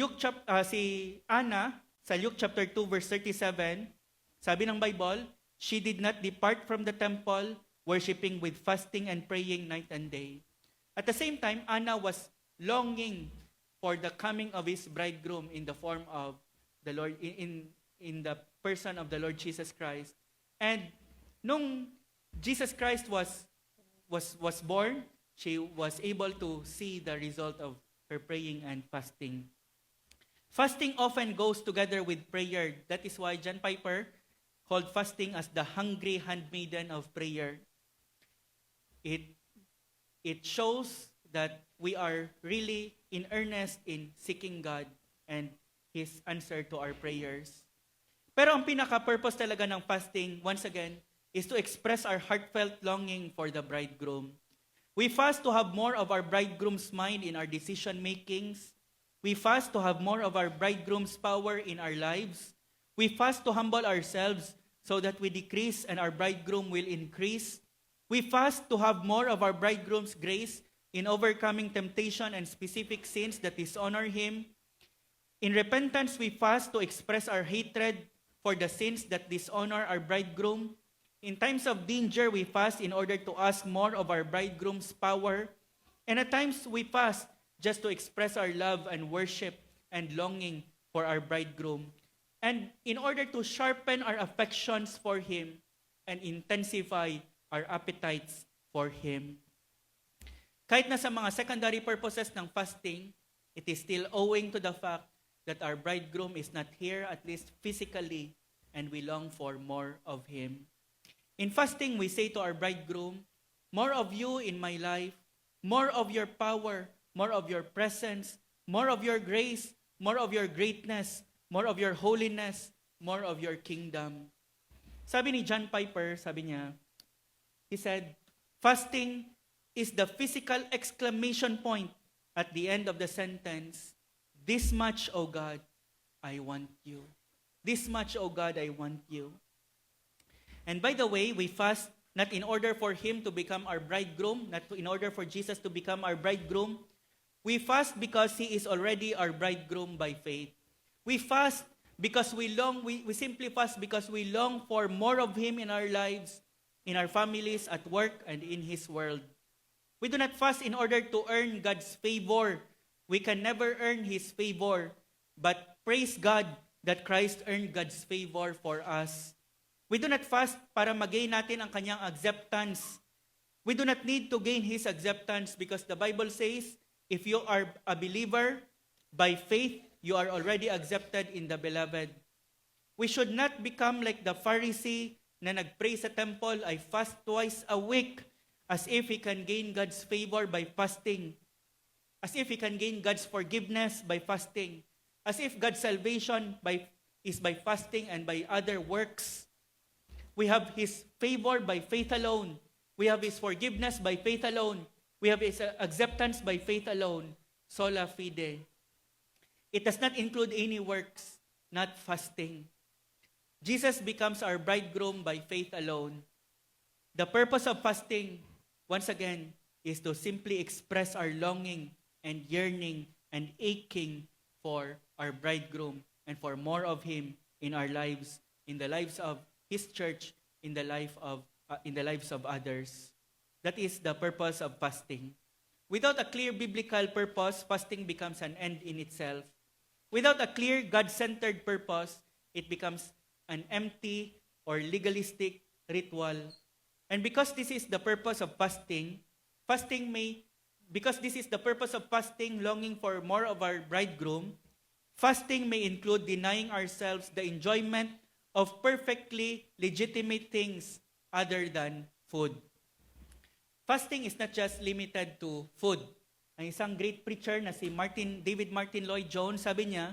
Anna, sa Luke chapter 2 verse 37, sabi ng Bible, she did not depart from the temple, worshiping with fasting and praying night and day. At the same time, Anna was longing for the coming of his bridegroom in the form of the Lord, in the person of the Lord Jesus Christ. And nung Jesus Christ was born, she was able to see the result of her praying and fasting. Fasting often goes together with prayer. That is why John Piper called fasting as the hungry handmaiden of prayer. It shows that we are really in earnest in seeking God and His answer to our prayers. Pero ang pinaka-purpose talaga ng fasting, once again, is to express our heartfelt longing for the bridegroom. We fast to have more of our bridegroom's mind in our decision-makings. We fast to have more of our bridegroom's power in our lives. We fast to humble ourselves so that we decrease and our bridegroom will increase. We fast to have more of our bridegroom's grace in overcoming temptation and specific sins that dishonor Him. In repentance, we fast to express our hatred for the sins that dishonor our bridegroom. In times of danger, we fast in order to ask more of our bridegroom's power. And at times, we fast just to express our love and worship and longing for our bridegroom. And in order to sharpen our affections for Him and intensify our appetites for Him. Kahit na sa mga secondary purposes ng fasting, it is still owing to the fact that our bridegroom is not here, at least physically, and we long for more of Him. In fasting, we say to our bridegroom, more of you in my life, more of your power, more of your presence, more of your grace, more of your greatness, more of your holiness, more of your kingdom. Sabi ni John Piper, sabi niya, he said, fasting is the physical exclamation point at the end of the sentence, This much, O God, I want you. This much, O God, I want you. And by the way, we fast not in order for Him to become our bridegroom, not in order for Jesus to become our bridegroom. We fast because He is already our bridegroom by faith. We fast because we simply fast because we long for more of Him in our lives, in our families, at work, and in His world. We do not fast in order to earn God's favor. We can never earn His favor, but praise God that Christ earned God's favor for us. We do not fast para magain natin ang kanyang acceptance. We do not need to gain His acceptance because the Bible says, if you are a believer, by faith, you are already accepted in the beloved. We should not become like the Pharisee na nagpray sa temple, I fast twice a week, as if he can gain God's favor by fasting. As if he can gain God's forgiveness by fasting. As if God's salvation is by fasting and by other works. We have His favor by faith alone. We have His forgiveness by faith alone. We have His acceptance by faith alone. Sola fide. It does not include any works, not fasting. Jesus becomes our bridegroom by faith alone. The purpose of fasting, once again, is to simply express our longing and yearning and aching for our bridegroom and for more of Him in our lives, in the lives of His church, in the lives of others. That is the purpose of fasting. Without a clear biblical purpose, fasting becomes an end in itself. Without a clear God-centered purpose, it becomes an empty or legalistic ritual. And because this is the purpose of fasting, longing for more of our bridegroom, fasting may include denying ourselves the enjoyment of perfectly legitimate things other than food. Fasting is not just limited to food. Ang isang great preacher na si David Martin Lloyd-Jones, sabi niya,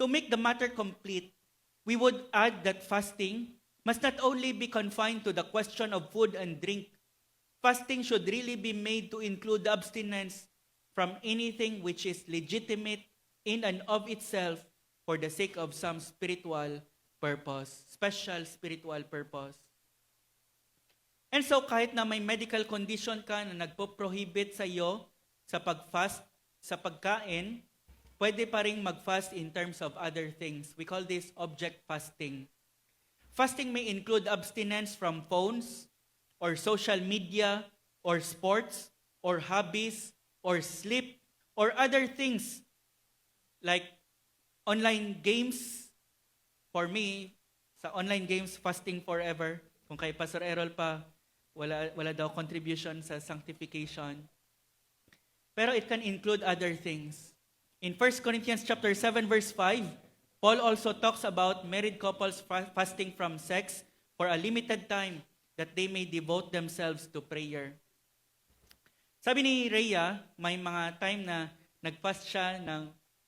to make the matter complete, we would add that fasting must not only be confined to the question of food and drink. Fasting should really be made to include the abstinence from anything which is legitimate in and of itself for the sake of some spiritual purpose, special spiritual purpose. And so kahit na may medical condition ka na nagpo-prohibit sa iyo sa pag-fast, sa pagkain, pwede pa rin mag-fast in terms of other things. We call this object fasting. Fasting may include abstinence from phones, or social media, or sports, or hobbies, or sleep, or other things like online games. For me, sa online games, fasting forever. Kung kay Pastor Errol pa, wala daw contribution sa sanctification. Pero it can include other things. In 1 Corinthians chapter 7 verse 5, Paul also talks about married couples fasting from sex for a limited time that they may devote themselves to prayer. Sabi ni Rhea, may mga time na nag-fast siya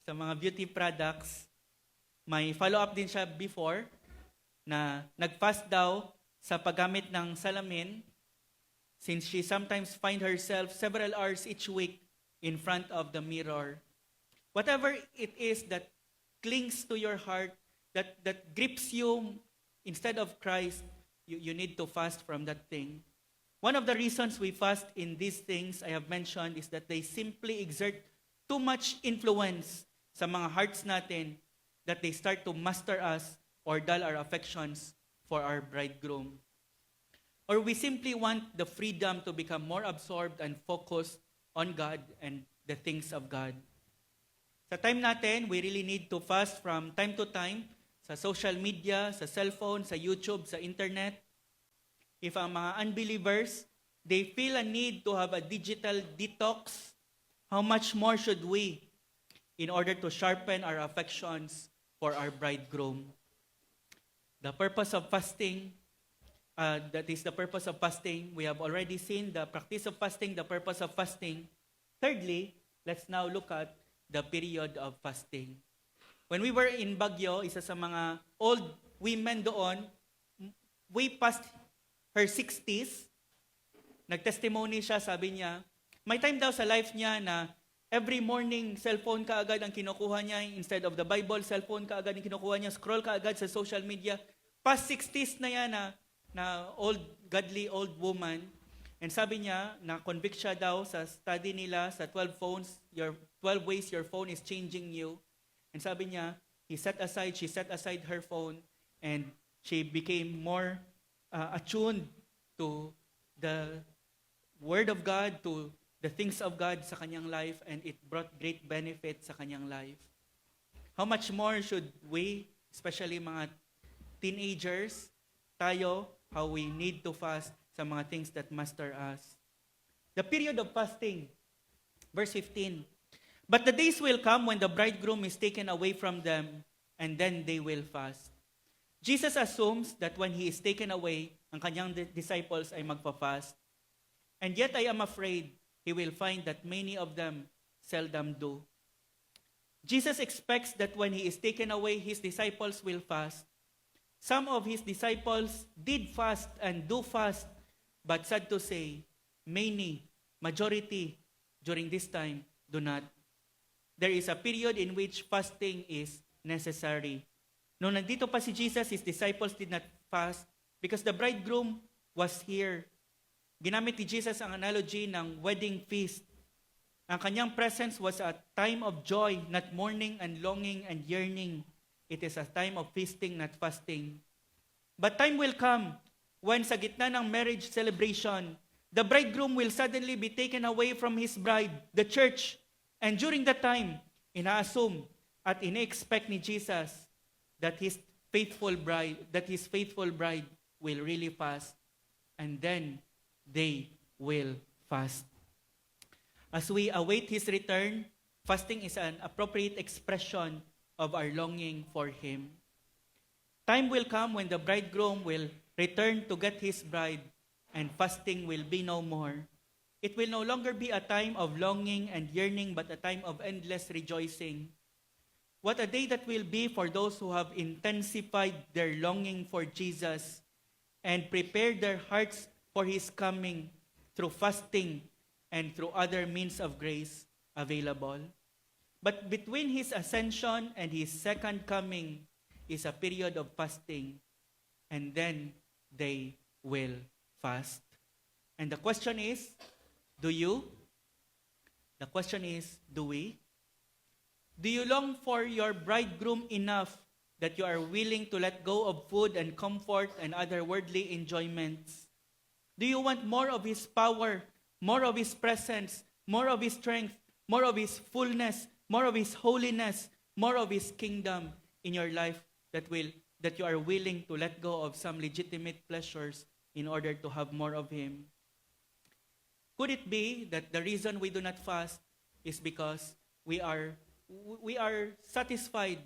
sa mga beauty products. May follow-up din siya before na nag-fast daw sa paggamit ng salamin since she sometimes find herself several hours each week in front of the mirror. Whatever it is that clings to your heart, that grips you instead of Christ, you need to fast from that thing. One of the reasons we fast in these things I have mentioned is that they simply exert too much influence sa mga hearts natin that they start to master us or dull our affections for our bridegroom. Or we simply want the freedom to become more absorbed and focused on God and the things of God. Sa time natin, we really need to fast from time to time sa social media, sa cellphone, sa YouTube, sa internet. If ang mga unbelievers, they feel a need to have a digital detox, how much more should we in order to sharpen our affections for our bridegroom? The purpose of fasting, that is the purpose of fasting. We have already seen the practice of fasting, the purpose of fasting. Thirdly, let's now look at the period of fasting. When we were in Baguio, isa sa mga old women doon, way past her 60s, nagtestimony siya, sabi niya, may time daw sa life niya na Every morning, cellphone ka agad ang kinukuha niya. Instead of the Bible, cellphone ka agad ang kinukuha niya. Scroll ka agad sa social media. Past 60s na yan na old, godly old woman. And sabi niya, na-convict siya daw sa study nila sa 12 phones, 12 ways your phone is changing you. And sabi niya, she set aside her phone, and she became more attuned to the Word of God, to the things of God sa kanyang life, and it brought great benefit sa kanyang life. How much more should we, especially mga teenagers, tayo, how we need to fast sa mga things that master us. The period of fasting, verse 15. But the days will come when the bridegroom is taken away from them, and then they will fast. Jesus assumes that when He is taken away, ang kanyang disciples ay magpa-fast. And yet I am afraid He will find that many of them seldom do. Jesus expects that when He is taken away, His disciples will fast. Some of His disciples did fast and do fast, but sad to say, majority during this time do not. There is a period in which fasting is necessary. Nung nandito pa si Jesus, His disciples did not fast because the bridegroom was here. Ginamit ni Jesus ang analogy ng wedding feast. Ang kanyang presence was a time of joy, not mourning and longing and yearning. It is a time of feasting, not fasting. But time will come when sa gitna ng marriage celebration, the bridegroom will suddenly be taken away from his bride, the church. And during that time, ina-assume at ina-expect ni Jesus that his faithful bride will really fast. And then they will fast. As we await His return, fasting is an appropriate expression of our longing for Him. Time will come when the bridegroom will return to get his bride, and fasting will be no more. It will no longer be a time of longing and yearning, but a time of endless rejoicing. What a day that will be for those who have intensified their longing for Jesus and prepared their hearts for His coming through fasting and through other means of grace available. But between His ascension and His second coming is a period of fasting, and then they will fast. And the question is, do you? The question is, do we? Do you long for your bridegroom enough that you are willing to let go of food and comfort and other worldly enjoyments? Do you want more of His power, more of His presence, more of His strength, more of His fullness, more of His holiness, more of His kingdom in your life that you are willing to let go of some legitimate pleasures in order to have more of Him? Could it be that the reason we do not fast is because we are satisfied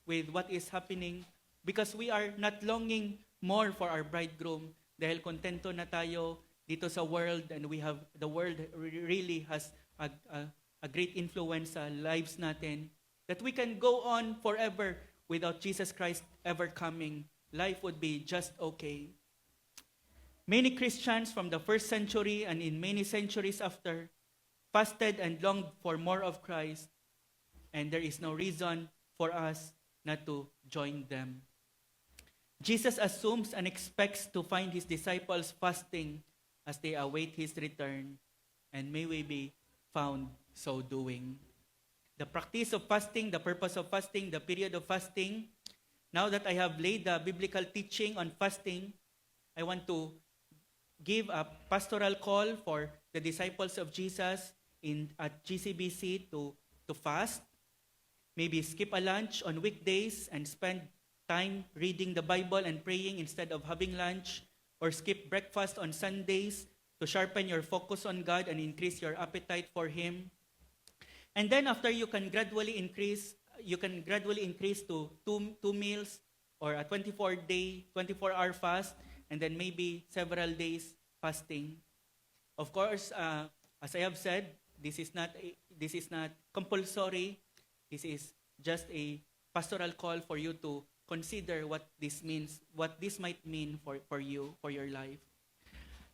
with what is happening, because we are not longing more for our bridegroom, dahil kontento na tayo dito sa world, and the world really has a great influence sa lives natin, that we can go on forever without Jesus Christ ever coming. Life would be just okay. Many Christians from the first century and in many centuries after fasted and longed for more of Christ, and there is no reason for us not to join them. Jesus assumes and expects to find His disciples fasting as they await His return, and may we be found so doing. The practice of fasting, the purpose of fasting, the period of fasting. Now that I have laid the biblical teaching on fasting, I want to give a pastoral call for the disciples of Jesus at GCBC to fast. Maybe skip a lunch on weekdays and spend time reading the Bible and praying instead of having lunch, or skip breakfast on Sundays to sharpen your focus on God and increase your appetite for Him. And then after you can gradually increase to two meals or a 24-hour fast, and then maybe several days fasting. Of course, as I have said, this is not compulsory. This is just a pastoral call for you to consider what this means, what this might mean for you, for your life.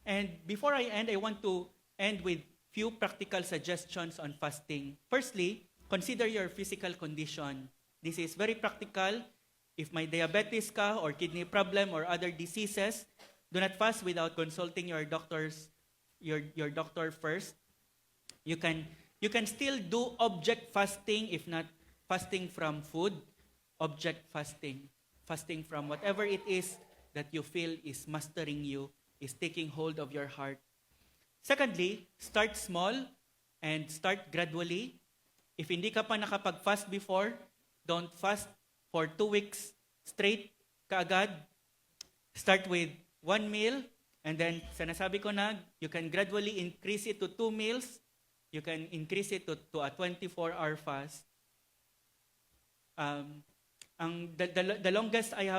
And before I end, I want to end with few practical suggestions on fasting. Firstly, consider your physical condition. This is very practical. If may diabetes ka or kidney problem or other diseases, do not fast without consulting your doctor first. You can still do object fasting if not fasting from food, object fasting. Fasting from whatever it is that you feel is mastering you, is taking hold of your heart. Secondly, start small and start gradually. If hindi ka pa nakapag-fast before, don't fast for 2 weeks straight kaagad. Start with 1 meal, and then, sinasabi ko na, you can gradually increase it to 2 meals. You can increase it to a 24-hour fast. The longest I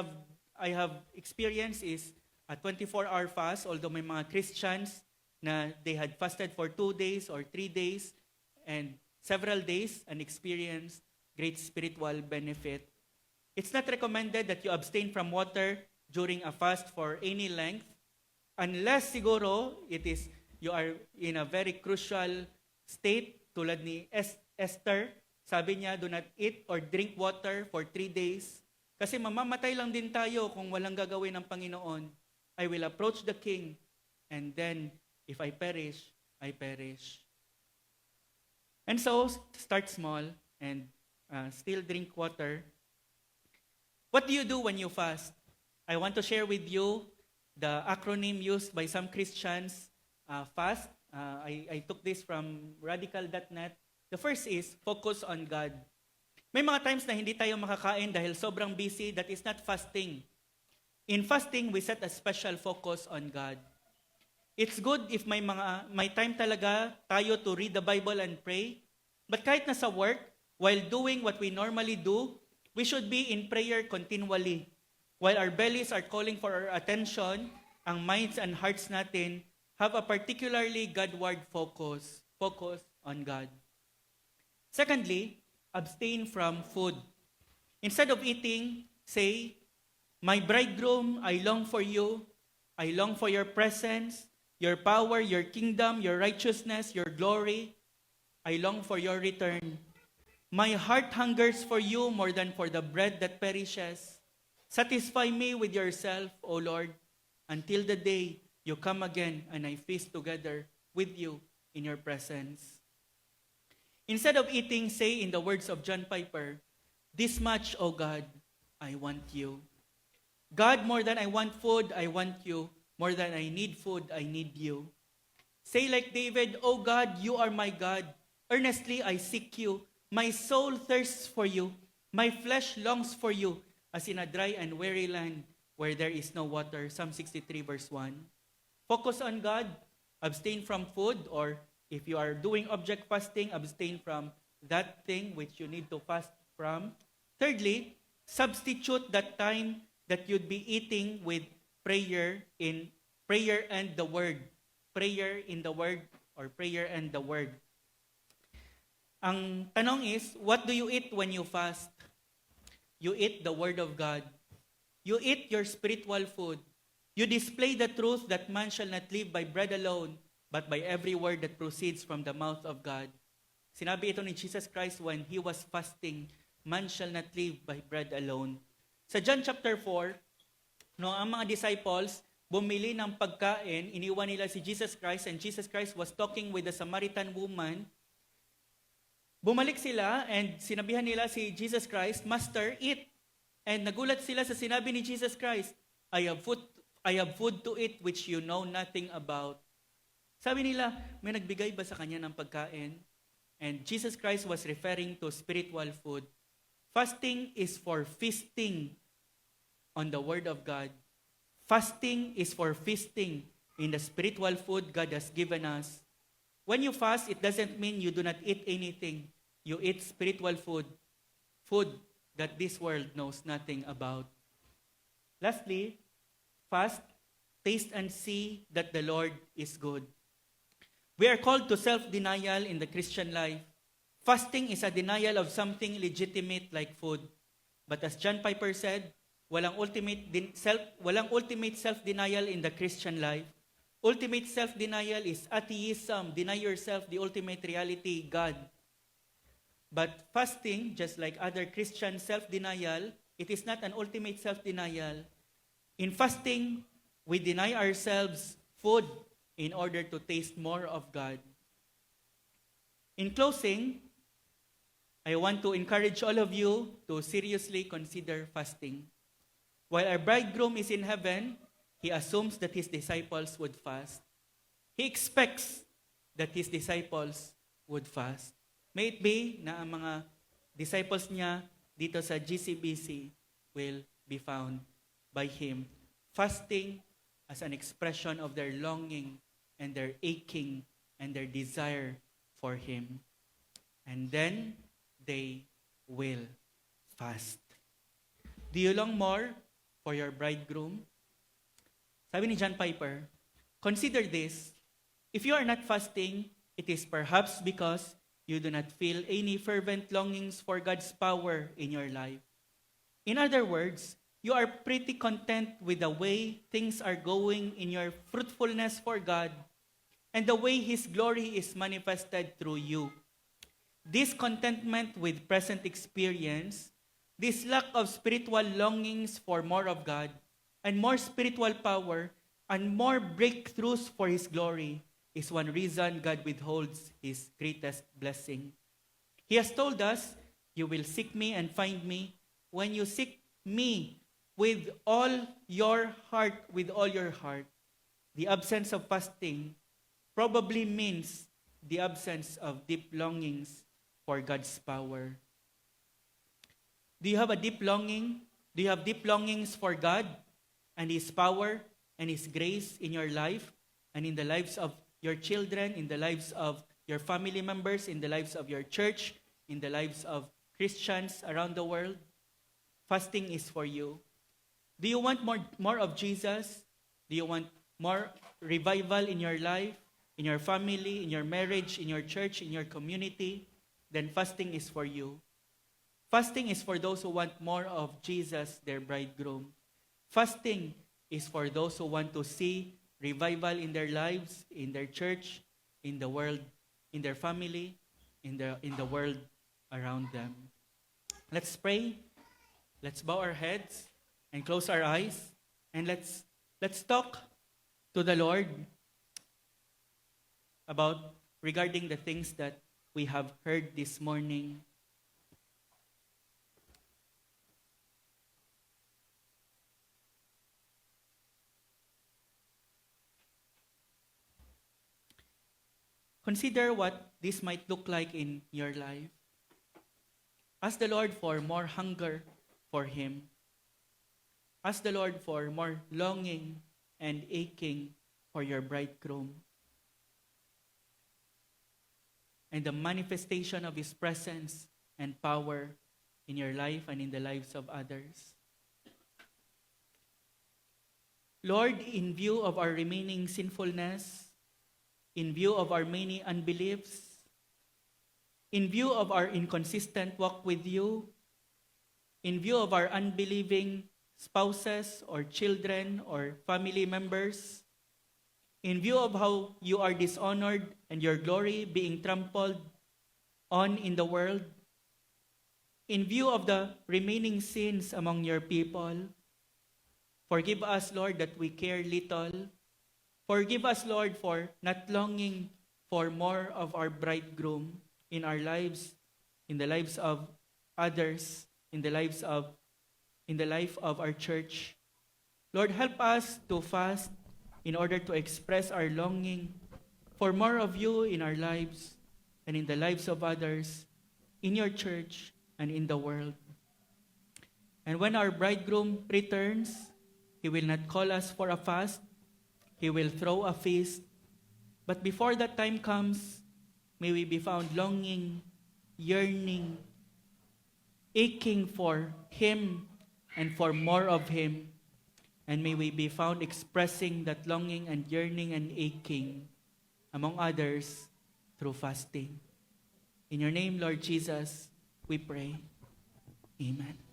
have experienced is a 24-hour fast, although may mga Christians na they had fasted for 2 days or 3 days and several days and experienced great spiritual benefit. It's not recommended that you abstain from water during a fast for any length, unless siguro you are in a very crucial state, tulad ni Esther. Sabi niya, do not eat or drink water for 3 days. Kasi mamamatay lang din tayo kung walang gagawin ng Panginoon. I will approach the king, and then if I perish, I perish. And so, start small and still drink water. What do you do when you fast? I want to share with you the acronym used by some Christians, FAST. I took this from radical.net. The first is focus on God. May mga times na hindi tayo makakain dahil sobrang busy. That is not fasting. In fasting, we set a special focus on God. It's good if may time talaga tayo to read the Bible and pray. But kahit nasa work, while doing what we normally do, we should be in prayer continually. While our bellies are calling for our attention, ang minds and hearts natin have a particularly Godward focus on God. Secondly, abstain from food. Instead of eating, say, "My bridegroom, I long for you. I long for your presence, your power, your kingdom, your righteousness, your glory. I long for your return. My heart hungers for you more than for the bread that perishes. Satisfy me with yourself, O Lord, until the day you come again and I feast together with you in your presence." Instead of eating, say in the words of John Piper, "This much, O God, I want you." God, more than I want food, I want you. More than I need food, I need you. Say like David, "O God, you are my God. Earnestly I seek you. My soul thirsts for you. My flesh longs for you, as in a dry and weary land where there is no water." Psalm 63 verse 1. Focus on God. Abstain from food, or if you are doing object fasting, abstain from that thing which you need to fast from. Thirdly, substitute that time that you'd be eating with prayer and the word. Prayer in the word, or prayer and the word. Ang tanong is, what do you eat when you fast? You eat the word of God. You eat your spiritual food. You display the truth that man shall not live by bread alone, but by every word that proceeds from the mouth of God. Sinabi ito ni Jesus Christ when He was fasting, "Man shall not live by bread alone." Sa John chapter 4, ang mga disciples bumili ng pagkain, iniwan nila si Jesus Christ, and Jesus Christ was talking with the Samaritan woman. Bumalik sila and sinabihan nila si Jesus Christ, "Master, eat." And nagulat sila sa sinabi ni Jesus Christ, I have food to eat which you know nothing about." Sabi nila, may nagbigay ba sa kanya ng pagkain? And Jesus Christ was referring to spiritual food. Fasting is for feasting on the Word of God. Fasting is for feasting in the spiritual food God has given us. When you fast, it doesn't mean you do not eat anything. You eat spiritual food, food that this world knows nothing about. Lastly, fast, taste and see that the Lord is good. We are called to self-denial in the Christian life. Fasting is a denial of something legitimate like food. But as John Piper said, walang ultimate self-denial in the Christian life. Ultimate self-denial is atheism. Deny yourself the ultimate reality, God. But fasting, just like other Christian self-denial, it is not an ultimate self-denial. In fasting, we deny ourselves food in order to taste more of God. In closing, I want to encourage all of you to seriously consider fasting. While our bridegroom is in heaven, he assumes that his disciples would fast. He expects that his disciples would fast. May it be na ang mga disciples niya dito sa GCBC will be found by him, fasting as an expression of their longing and their aching and their desire for him. And then they will fast. Do you long more for your bridegroom? Sabi ni John Piper, consider this. If you are not fasting, it is perhaps because you do not feel any fervent longings for God's power in your life. In other words, you are pretty content with the way things are going in your fruitfulness for God and the way His glory is manifested through you. This contentment with present experience, this lack of spiritual longings for more of God, and more spiritual power, and more breakthroughs for His glory is one reason God withholds His greatest blessing. He has told us, you will seek me and find me when you seek me with all your heart, with all your heart. The absence of fasting probably means the absence of deep longings for God's power. Do you have a deep longing? Do you have deep longings for God and His power and His grace in your life and in the lives of your children, in the lives of your family members, in the lives of your church, in the lives of Christians around the world? Fasting is for you. Do you want more of Jesus? Do you want more revival in your life, in your family, in your marriage, in your church, in your community? Then fasting is for you. Fasting is for those who want more of Jesus, their bridegroom. Fasting is for those who want to see revival in their lives, in their church, in the world, in their family, in the world around them. Let's pray. Let's bow our heads and close our eyes, and let's talk to the Lord about regarding the things that we have heard this morning. Consider what this might look like in your life. Ask the Lord for more hunger for Him. Ask the Lord for more longing and aching for your bridegroom. And the manifestation of His presence and power in your life and in the lives of others. Lord, in view of our remaining sinfulness, in view of our many unbeliefs, in view of our inconsistent walk with you, in view of our unbelieving spouses or children or family members, in view of how you are dishonored and your glory being trampled on in the world, in view of the remaining sins among your people, forgive us, Lord, that we care little. Forgive us, Lord, for not longing for more of our bridegroom in our lives, in the lives of others, in the life of our church. Lord, help us to fast in order to express our longing for more of you in our lives and in the lives of others, in your church and in the world. And when our bridegroom returns, He will not call us for a fast. He will throw a feast. But before that time comes, may we be found longing, yearning, aching for Him and for more of Him. And may we be found expressing that longing and yearning and aching, among others, through fasting. In your name, Lord Jesus, we pray. Amen.